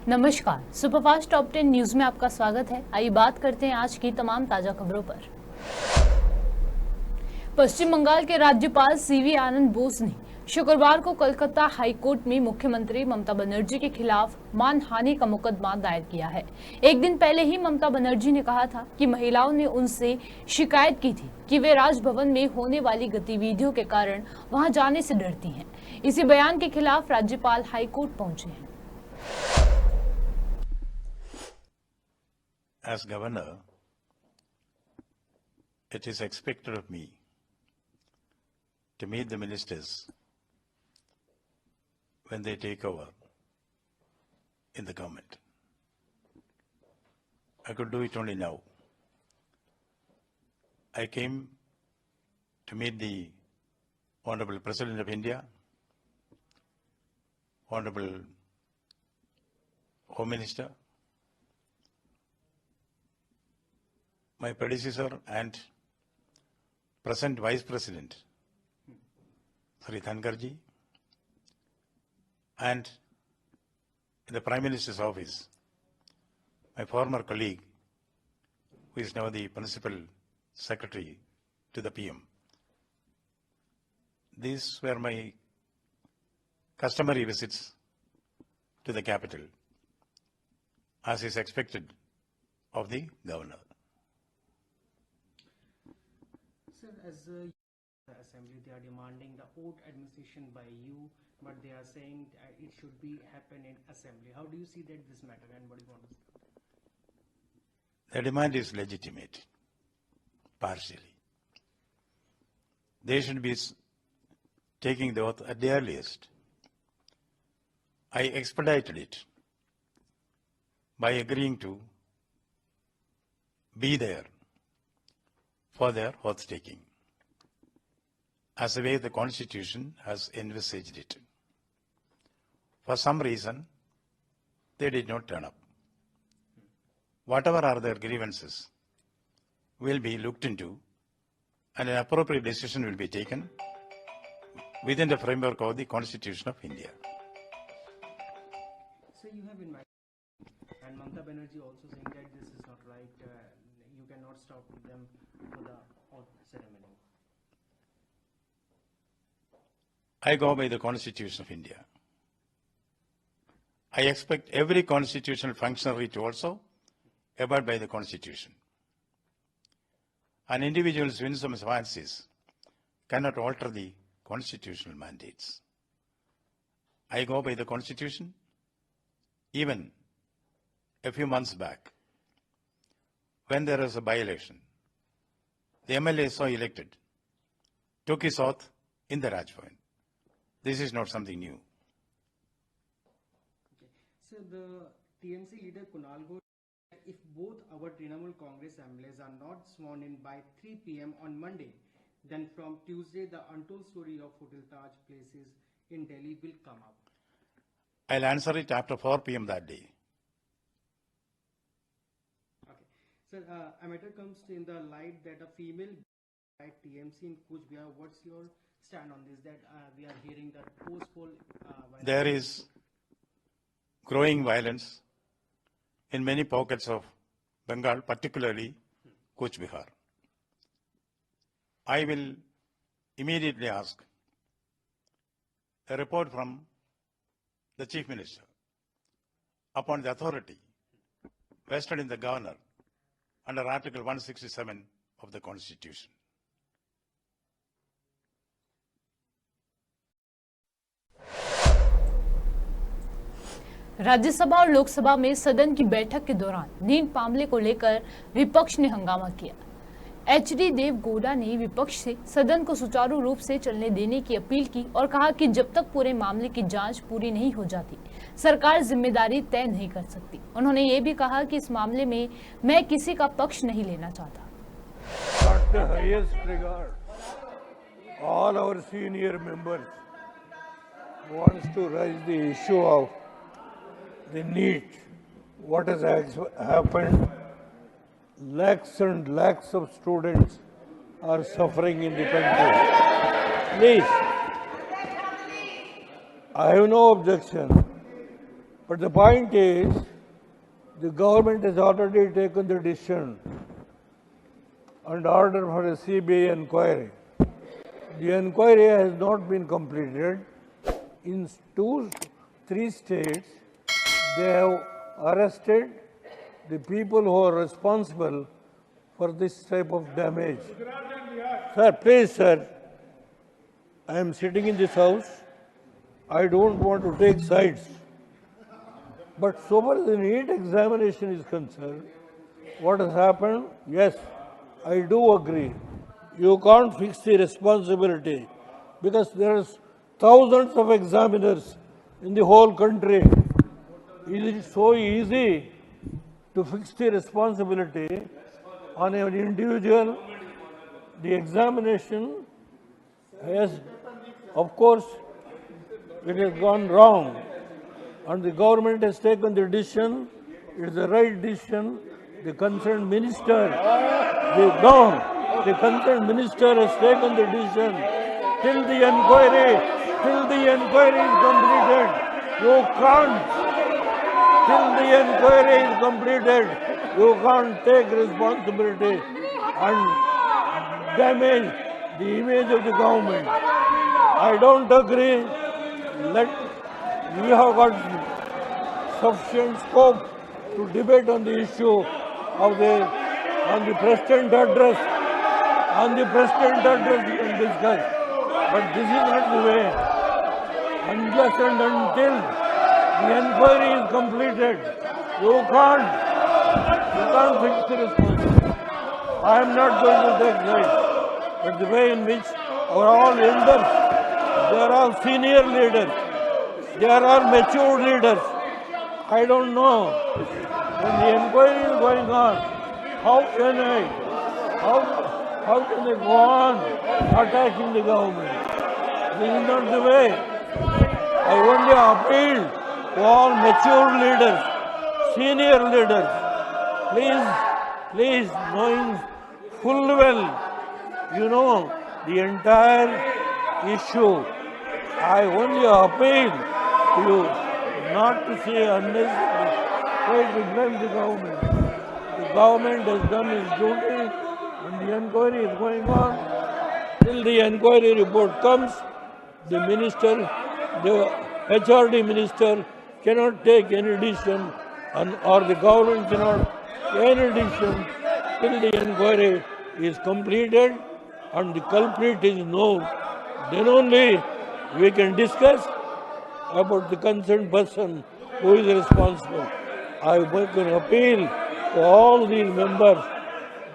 नमस्कार, superfast top 10 news में आपका स्वागत है। आइए बात करते हैं आज की तमाम ताजा खबरों पर। पश्चिम बंगाल के राज्यपाल सीवी आनंद बोस ने शुक्रवार को कोलकाता हाईकोर्ट में मुख्यमंत्री ममता बनर्जी के खिलाफ मानहानि का मुकदमा दायर किया है। एक दिन पहले ही ममता बनर्जी ने कहा था कि महिलाओं ने उनसे शिकायत की थी कि वे राजभवन में होने वाली गतिविधियों के कारण वहां जाने से डरती हैं। इसी बयान के खिलाफ राज्यपाल हाईकोर्ट पहुंचे हैं। As governor, it is expected of me to meet the ministers when they take over in the government. I could do it only now. I came to meet the Honorable President of India, Honorable Home Minister, my predecessor and present Vice President, Sri Thankarji, and in the Prime Minister's office, my former colleague, who is now the Principal Secretary to the PM. These were my customary visits to the capital, as is expected of the governor. Sir, as the assembly, they are demanding the oath administration by you, but they are saying it should be happen in assembly. How do you see that this matter, and what do you want to say? The demand is legitimate, partially. They should be taking the oath at the earliest. I expedited it by agreeing to be there for their oath taking, as the way the Constitution has envisaged it. For some reason, they did not turn up. Whatever are their grievances will be looked into, and an appropriate decision will be taken within the framework of the Constitution of India. So you have invited, and Mamata Banerjee also saying that this is not right. You cannot stop them for the oath ceremony. I go by the Constitution of India. I expect every constitutional functionary to also abide by the Constitution. An individual's whims and fancies cannot alter the constitutional mandates. I go by the Constitution. Even a few months back, when there was a by-election, the MLA so elected took his oath in the Rajbhavan. This is not something new. Okay. So the TMC leader Kunal Ghosh, if both our Trinamool Congress MLAs are not sworn in by 3 p.m. on Monday, then from Tuesday the untold story of Hotel Taj places in Delhi will come up. I'll answer it after 4 p.m. that day. Okay. Sir, a matter comes in the light that a female at TMC in Kuch Bihar. What's your stand on this? That we are hearing that post-poll violence. There is growing violence in many pockets of Bengal, particularly Kuch Bihar. I will immediately ask a report from the Chief Minister upon the authority vested in the Governor under Article 167 of the Constitution. Rajya Sabha और लोकसभा में सदन की बैठक के दौरान NEET मामले को लेकर विपक्ष ने हंगामा किया। एचडी देवगौड़ा ने विपक्ष से सदन को सुचारू रूप से चलने देने की अपील की और कहा कि जब तक पूरे मामले की जांच पूरी नहीं हो जाती, सरकार जिम्मेदारी तय नहीं कर सकती। उन्होंने ये भी कहा कि इस मामले में मैं किसी का पक्ष नहीं लेना चाहता। All our senior members wants to raise the issue of the NEET. What has happened? Lakhs and lakhs of students are suffering in the country. Please, I have no objection But the point is, the government has already taken the decision and order for a CBI inquiry. The inquiry has not been completed. In 3 states, they have arrested the people who are responsible for this type of damage. Sir, please, sir, I am sitting in this house. I don't want to take sides. But so far as the NEET examination is concerned, what has happened? Yes, I do agree. You can't fix the responsibility because there are thousands of examiners in the whole country. Is it so easy to fix the responsibility on an individual? The examination has, of course, it has gone wrong, and the government has taken the decision. It is the right decision. The concerned minister, the concerned minister has taken the decision. Till the inquiry is completed, you can't. Till the inquiry is completed, you can't take responsibility and damage the image of the government. I don't agree. We have got sufficient scope to debate on the issue of on the President address. On the President address we can discuss. But this is not the way. Unless and until the inquiry is completed, you can't fix the responsibility. I am not going to take sides. But the way in which all elders, they are all senior leaders, they are all mature leaders. I don't know. When the inquiry is going on, how can they go on attacking the government? This is not the way. I only appeal to all mature leaders, senior leaders. Please, knowing full well, you know the entire issue. I only appeal to you not to say unnecessary, try to blame the government. The government has done its duty and the inquiry is going on. Till the inquiry report comes, the minister, the HRD minister cannot take any decision or the government cannot take any decision till the inquiry is completed and the culprit is known. Then only we can discuss about the concerned person who is responsible. I make an appeal to all these members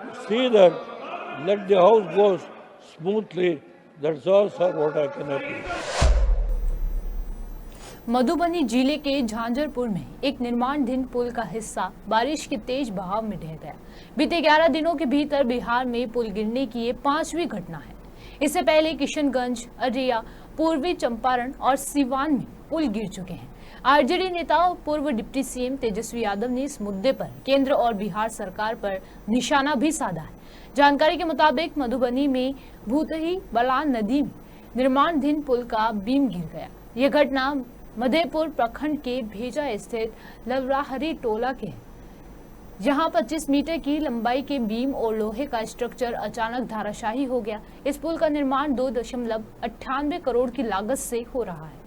to see that let the house go smoothly. That's all, sir, what I can appeal. Madhubani जिले के झांझरपुर में एक निर्माणाधीन पुल का हिस्सा बारिश के तेज बहाव में ढह गया। बीते 11 दिनों के भीतर बिहार में पुल गिरने की ये 5वीं घटना है। इससे पहले किशनगंज, अररिया, पूर्वी चंपारण और सिवान में पुल गिर चुके हैं। आरजेडी नेता और पूर्व डिप्टी सीएम तेजस्वी यादव ने इस मुद्दे पर केंद्र और बिहार सरकार पर निशाना भी साधा है। जानकारी के मुताबिक मधुबनी में भूतही बलान नदी में निर्माणाधीन पुल का बीम गिर गया। यह घटना मधेपुर प्रखंड के भेजा स्थित लवराहरी टोला के जहां 25 मीटर की लंबाई के बीम और लोहे का स्ट्रक्चर अचानक धराशायी हो गया। इस पुल का निर्माण 2.98 करोड़ की लागत से हो रहा है।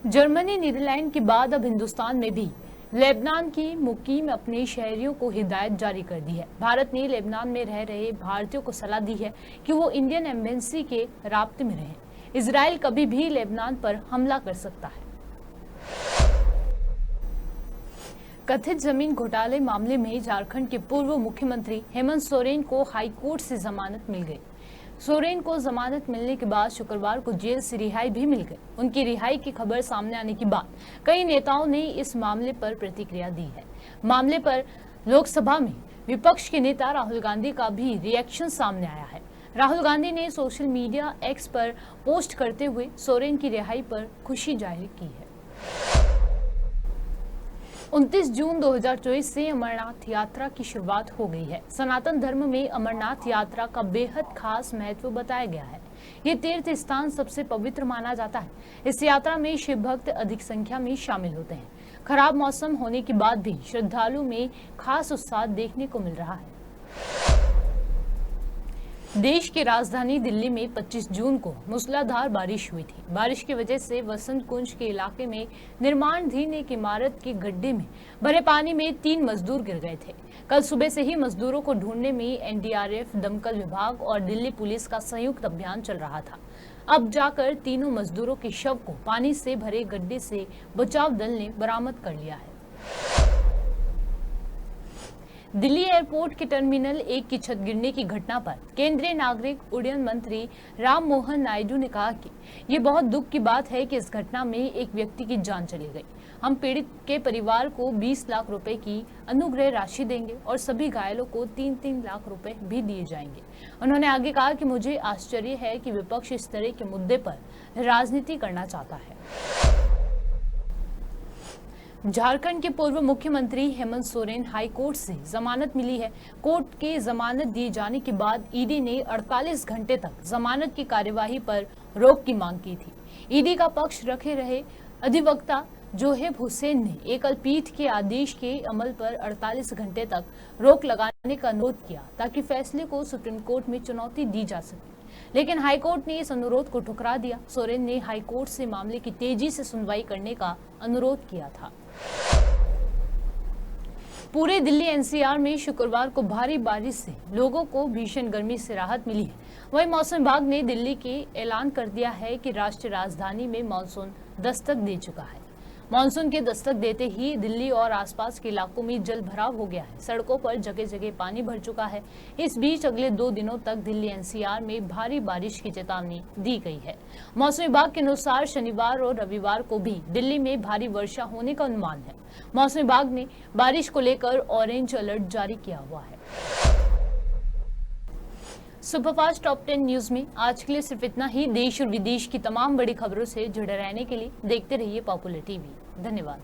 जर्मनी, नीदरलैंड के बाद अब हिंदुस्तान में भी लेबनान की मुकीम अपने शहरियों को हिदायत जारी कर दी है। भारत ने लेबनान में रह रहे भारतीयों को सलाह दी है कि वो इंडियन एम्बेसी के राब्ते में रहें। इजराइल कभी भी लेबनान पर हमला कर सकता है। कथित जमीन घोटाले मामले में झारखंड के पूर्व मुख्यमंत्री हेमंत सोरेन को हाई कोर्ट से जमानत मिल गई। सोरेन को जमानत मिलने के बाद शुक्रवार को जेल से रिहाई भी मिल गई। उनकी रिहाई की खबर सामने आने के बाद कई नेताओं ने इस मामले पर प्रतिक्रिया दी है। मामले पर लोकसभा में विपक्ष के नेता राहुल गांधी का भी रिएक्शन सामने आया है। राहुल गांधी ने सोशल मीडिया एक्स पर पोस्ट करते हुए सोरेन की रिहाई पर खुशी जाहिर की है। 29 जून 2024 से अमरनाथ यात्रा की शुरुआत हो गई है। सनातन धर्म में अमरनाथ यात्रा का बेहद खास महत्व बताया गया है। ये तीर्थ स्थान सबसे पवित्र माना जाता है। इस यात्रा में शिव भक्त अधिक संख्या में शामिल होते हैं। खराब मौसम होने के बाद भी श्रद्धालु में खास उत्साह देखने को मिल रहा है। देश की राजधानी दिल्ली में 25 जून को मूसलाधार बारिश हुई थी। बारिश की वजह से वसंत कुंज के इलाके में निर्माणाधीन एक इमारत के गड्ढे में भरे पानी में 3 मजदूर गिर गए थे। कल सुबह से ही मजदूरों को ढूंढने में एनडीआरएफ, दमकल विभाग और दिल्ली पुलिस का संयुक्त अभियान चल रहा था। अब जाकर तीनों मजदूरों के शव को पानी से भरे गड्ढे से बचाव दल ने बरामद कर लिया है। दिल्ली एयरपोर्ट के टर्मिनल 1 की छत गिरने की घटना पर केंद्रीय नागरिक उड्डयन मंत्री राम मोहन नायडू ने कहा कि ये बहुत दुख की बात है कि इस घटना में एक व्यक्ति की जान चली गई। हम पीड़ित के परिवार को 20 लाख रुपए की अनुग्रह राशि देंगे और सभी घायलों को 3-3 लाख रुपए भी दिए जाएंगे। उन्होंने आगे कहा कि मुझे आश्चर्य है कि विपक्ष इस तरह के मुद्दे पर राजनीति करना चाहता है। झारखंड के पूर्व मुख्यमंत्री हेमंत सोरेन हाई कोर्ट से जमानत मिली है। कोर्ट के जमानत दिए जाने के बाद ईडी ने 48 घंटे तक जमानत की कार्यवाही पर रोक की मांग की थी। ईडी का पक्ष रखे रहे अधिवक्ता जोहेब हुसैन ने एकल पीठ के आदेश के अमल पर 48 घंटे तक रोक लगाने का अनुरोध किया ताकि फैसले को सुप्रीम कोर्ट में चुनौती दी जा सके, लेकिन हाईकोर्ट ने इस अनुरोध को ठुकरा दिया। सोरेन ने हाईकोर्ट से मामले की तेजी से सुनवाई करने का अनुरोध किया था। पूरे दिल्ली एनसीआर में शुक्रवार को भारी बारिश से लोगों को भीषण गर्मी से राहत मिली है। वहीं मौसम विभाग ने दिल्ली के ऐलान कर दिया है कि राष्ट्रीय राजधानी में मानसून दस्तक दे चुका है। मानसून के दस्तक देते ही दिल्ली और आसपास के इलाकों में जल भराव हो गया है। सड़कों पर जगह जगह पानी भर चुका है। इस बीच अगले 2 दिनों तक दिल्ली एनसीआर में भारी बारिश की चेतावनी दी गई है। मौसम विभाग के अनुसार शनिवार और रविवार को भी दिल्ली में भारी वर्षा होने का अनुमान है। मौसम विभाग ने बारिश को लेकर ऑरेंज अलर्ट जारी किया हुआ है। सुपरफास्ट टॉप 10 न्यूज में आज के लिए सिर्फ इतना ही। देश और विदेश की तमाम बड़ी खबरों से जुड़े रहने के लिए देखते रहिए पॉपुलर टीवी। धन्यवाद।